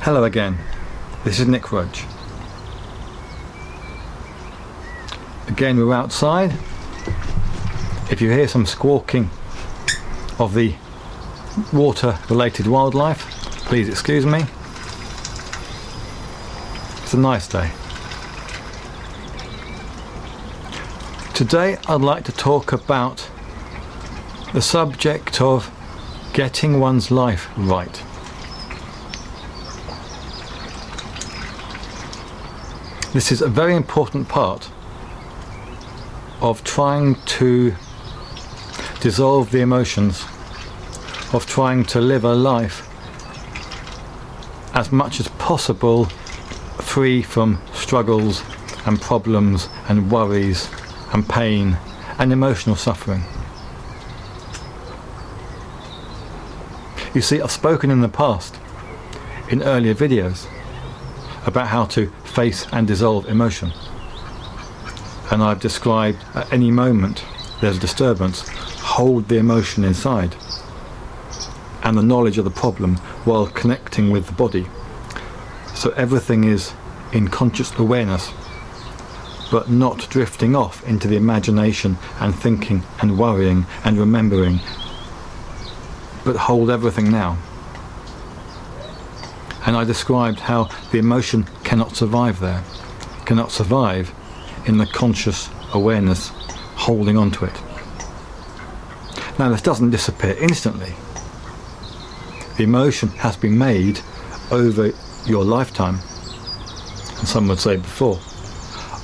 Hello again, this is Nick Roach. Again, we're outside. If you hear some squawking of the water related wildlife, please excuse me. It's a nice day. Today I'd like to talk about the subject of getting one's life right. This is a very important part of trying to dissolve the emotions, of trying to live a life as much as possible free from struggles and problems and worries and pain and emotional suffering. You see, I've spoken in the past, in earlier videos, about how to face and dissolve emotion. And I've described at any moment there's a disturbance, hold the emotion inside and the knowledge of the problem while connecting with the body. So everything is in conscious awareness, but not drifting off into the imagination and thinking and worrying and remembering, but hold everything now. And I described how the emotion cannot survive there, cannot survive in the conscious awareness holding on to it. Now this doesn't disappear instantly. The emotion has been made over your lifetime, and some would say before,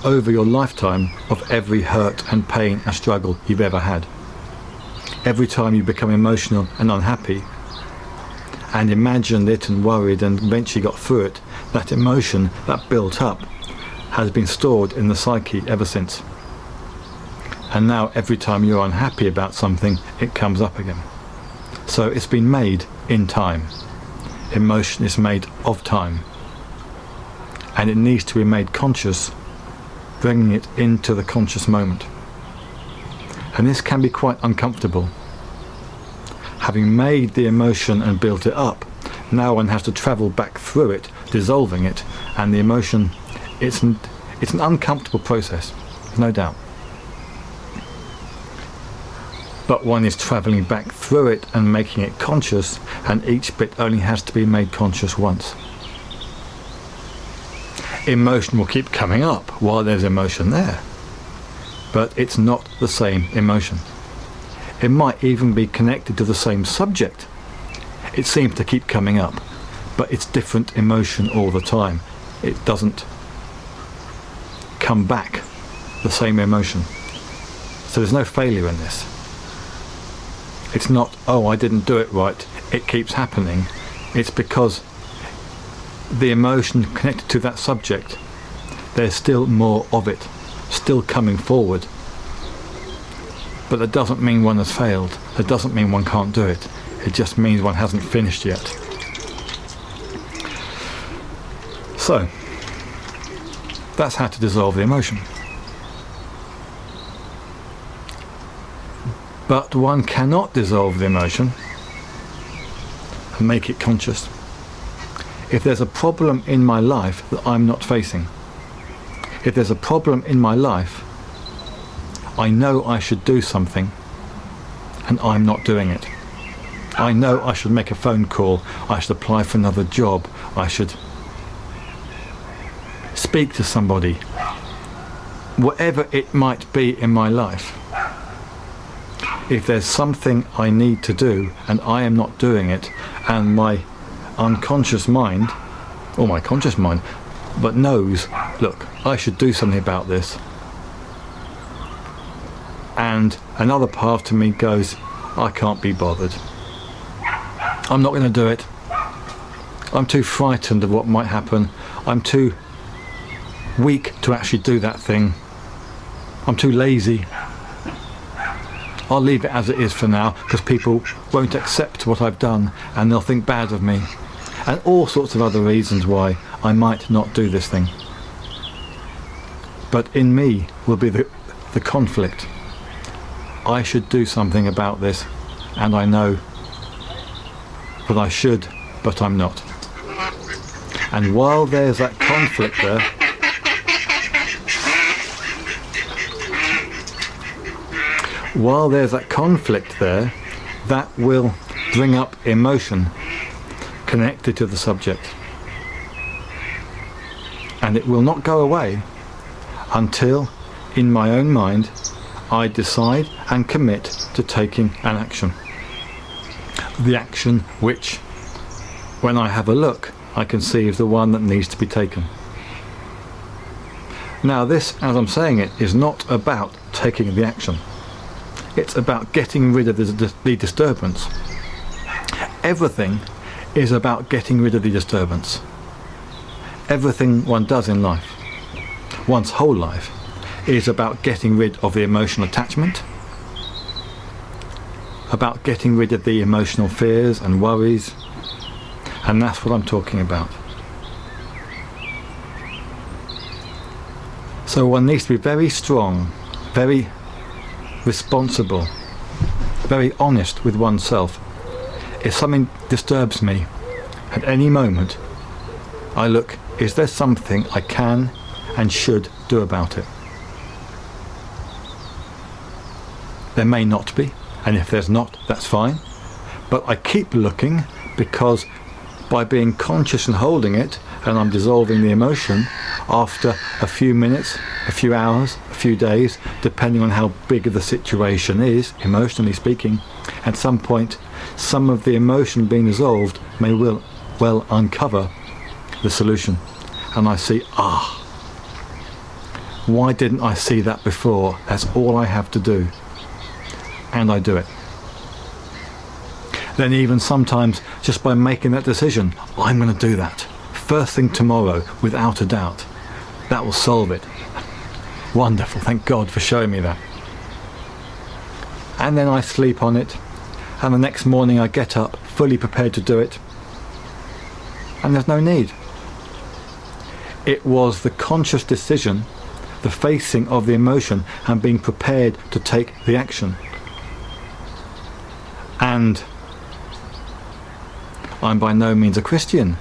over your lifetime of every hurt and pain and struggle you've ever had. Every time you become emotional and unhappy, and imagined it and worried and eventually got through it, that emotion that built up has been stored in the psyche ever since. And now every time you're unhappy about something, it comes up again. So it's been made in time. Emotion is made of time. And it needs to be made conscious, bringing it into the conscious moment. And this can be quite uncomfortable. Having made the emotion and built it up, now one has to travel back through it, dissolving it, and the emotion, it's an uncomfortable process, no doubt. But one is travelling back through it and making it conscious, and each bit only has to be made conscious once. Emotion will keep coming up while there's emotion there, but it's not the same emotion. It might even be connected to the same subject. It seems to keep coming up, but it's different emotion all the time. It doesn't come back the same emotion. So there's no failure in this. It's not, oh, I didn't do it right, it keeps happening. It's because the emotion connected to that subject, there's still more of it, still coming forward. But that doesn't mean one has failed. That doesn't mean one can't do it. It just means one hasn't finished yet. So, that's how to dissolve the emotion. But one cannot dissolve the emotion and make it conscious if there's a problem in my life that I'm not facing. If there's a problem in my life, I know I should do something and I'm not doing it. I know I should make a phone call, I should apply for another job, I should speak to somebody. Whatever it might be in my life, if there's something I need to do and I am not doing it, and my unconscious mind, or my conscious mind, but knows, look, I should do something about this, and another part of me goes, I can't be bothered. I'm not going to do it. I'm too frightened of what might happen. I'm too weak to actually do that thing. I'm too lazy. I'll leave it as it is for now because people won't accept what I've done and they'll think bad of me. And all sorts of other reasons why I might not do this thing. But in me will be the conflict. I should do something about this, and I know that I should, but I'm not. And while there's that conflict there, that will bring up emotion connected to the subject. And it will not go away until, in my own mind, I decide and commit to taking an action. The action which, when I have a look, I can see is the one that needs to be taken. Now this, as I'm saying it, is not about taking the action. It's about getting rid of the disturbance. Everything is about getting rid of the disturbance. Everything one does in life, one's whole life, is about getting rid of the emotional attachment, about getting rid of the emotional fears and worries, and that's what I'm talking about. So one needs to be very strong, very responsible, very honest with oneself. If something disturbs me at any moment, I look, is there something I can and should do about it? There may not be, and if there's not, that's fine. But I keep looking, because by being conscious and holding it, and I'm dissolving the emotion, after a few minutes, a few hours, a few days, depending on how big the situation is, emotionally speaking, at some point, some of the emotion being dissolved may well uncover the solution. And I see, why didn't I see that before? That's all I have to do. And I do it. Then even sometimes, just by making that decision, I'm going to do that. First thing tomorrow, without a doubt. That will solve it. Wonderful, thank God for showing me that. And then I sleep on it, and the next morning I get up, fully prepared to do it. And there's no need. It was the conscious decision, the facing of the emotion, and being prepared to take the action. And I'm by no means a Christian,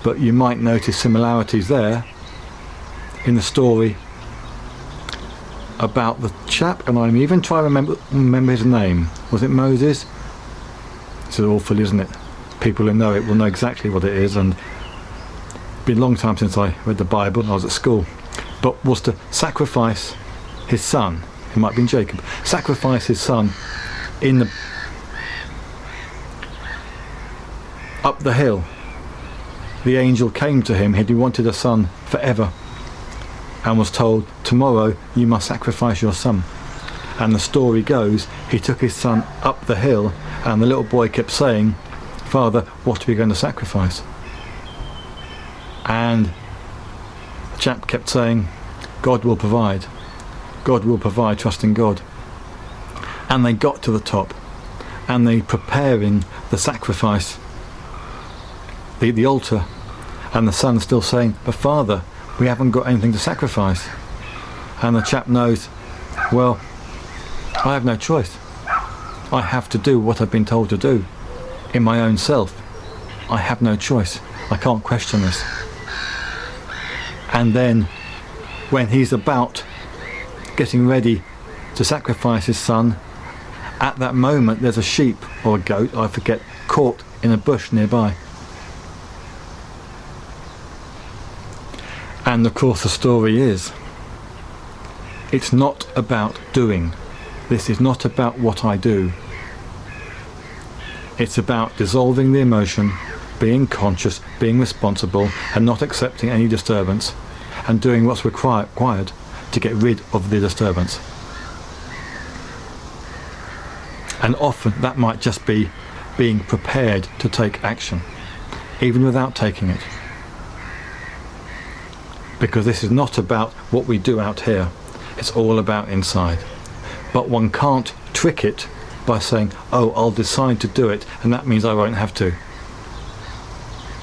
but you might notice similarities there in the story about the chap, and I'm even trying to remember his name. Was it Moses? It's awful, isn't it? People who know it will know exactly what it is, and it's been a long time since I read the Bible. I was at school, but was to sacrifice his son. It might have been Jacob. Sacrifice his son up the hill. The angel came to him. He wanted a son forever, and was told, tomorrow you must sacrifice your son. And the story goes, he took his son up the hill, and the little boy kept saying, Father, what are we going to sacrifice? And the chap kept saying, God will provide. God will provide, trust in God. And they got to the top, and they preparing the sacrifice, the altar, and the son still saying, but Father, we haven't got anything to sacrifice. And the chap knows, well, I have no choice. I have to do what I've been told to do in my own self. I have no choice. I can't question this. And then when he's about getting ready to sacrifice his son, at that moment there's a sheep or a goat, I forget, caught in a bush nearby. And of course the story is, it's not about doing. This is not about what I do. It's about dissolving the emotion, being conscious, being responsible, and not accepting any disturbance, and doing what's required to get rid of the disturbance. And often that might just be being prepared to take action, even without taking it. Because this is not about what we do out here, it's all about inside. But one can't trick it by saying, oh, I'll decide to do it, and that means I won't have to.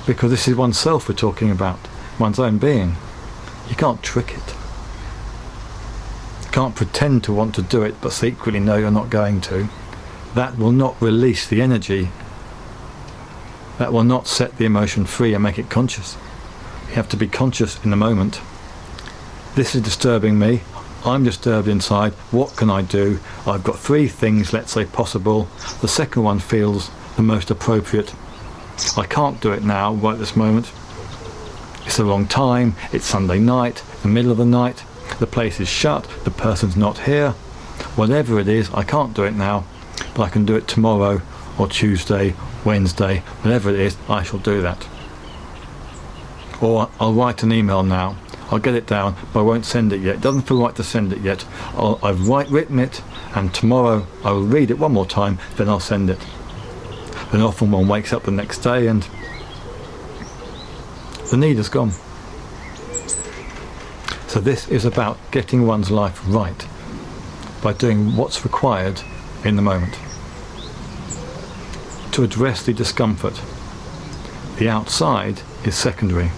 Because this is oneself we're talking about, one's own being. You can't trick it. You can't pretend to want to do it, but secretly know you're not going to. That will not release the energy. That will not set the emotion free and make it conscious. You have to be conscious in the moment. This is disturbing me. I'm disturbed inside. What can I do? I've got 3 things, let's say, possible. The second one feels the most appropriate. I can't do it now, right this moment. It's the wrong time. It's Sunday night, the middle of the night. The place is shut. The person's not here. Whatever it is, I can't do it now, but I can do it tomorrow or Tuesday, Wednesday, whatever it is, I shall do that. Or I'll write an email now. I'll get it down, but I won't send it yet. It doesn't feel right to send it yet. I've written it, and tomorrow I will read it one more time, then I'll send it. Then often one wakes up the next day and the need is gone. So this is about getting one's life right by doing what's required in the moment. To address the discomfort. The outside is secondary.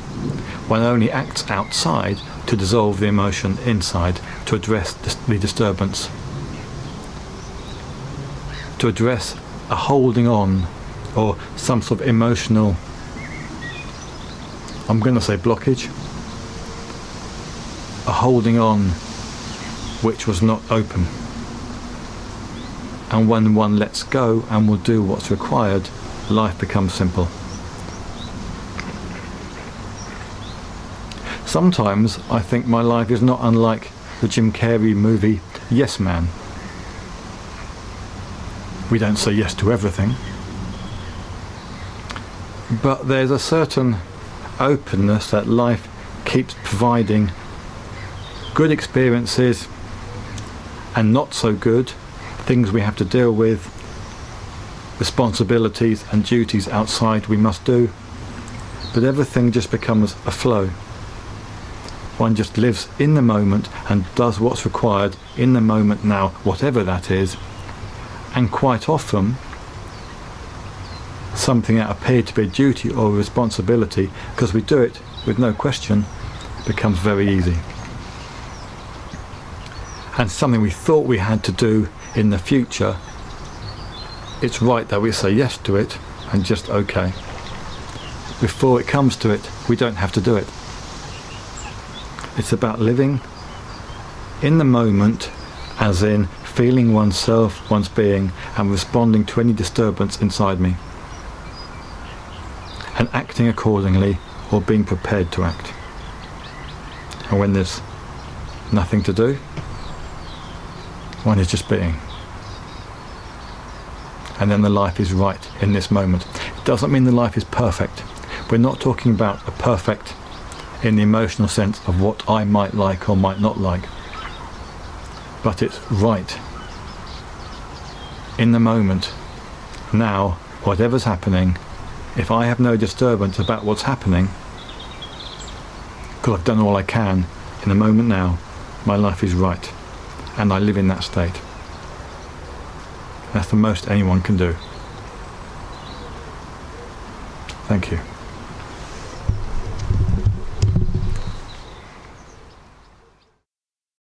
One only acts outside to dissolve the emotion inside, to address the disturbance. To address a holding on or some sort of emotional, I'm going to say blockage, a holding on which was not open. And when one lets go and will do what's required, life becomes simple. Sometimes I think my life is not unlike the Jim Carrey movie Yes Man. We don't say yes to everything, but there's a certain openness that life keeps providing good experiences and not so good, things we have to deal with, responsibilities and duties outside we must do, but everything just becomes a flow. One just lives in the moment and does what's required in the moment now, whatever that is, and quite often something that appeared to be a duty or a responsibility, because we do it with no question, becomes very easy. And something we thought we had to do in the future, it's right that we say yes to it and just okay. Before it comes to it, we don't have to do it. It's about living in the moment, as in feeling oneself, one's being, and responding to any disturbance inside me, and acting accordingly or being prepared to act. And when there's nothing to do, one is just being. And then the life is right in this moment. It doesn't mean the life is perfect. We're not talking about a perfect in the emotional sense of what I might like or might not like, but it's right in the moment now. Whatever's happening, if I have no disturbance about what's happening, because I've done all I can in the moment now, my life is right and I live in that state. That's the most anyone can do. Thank you.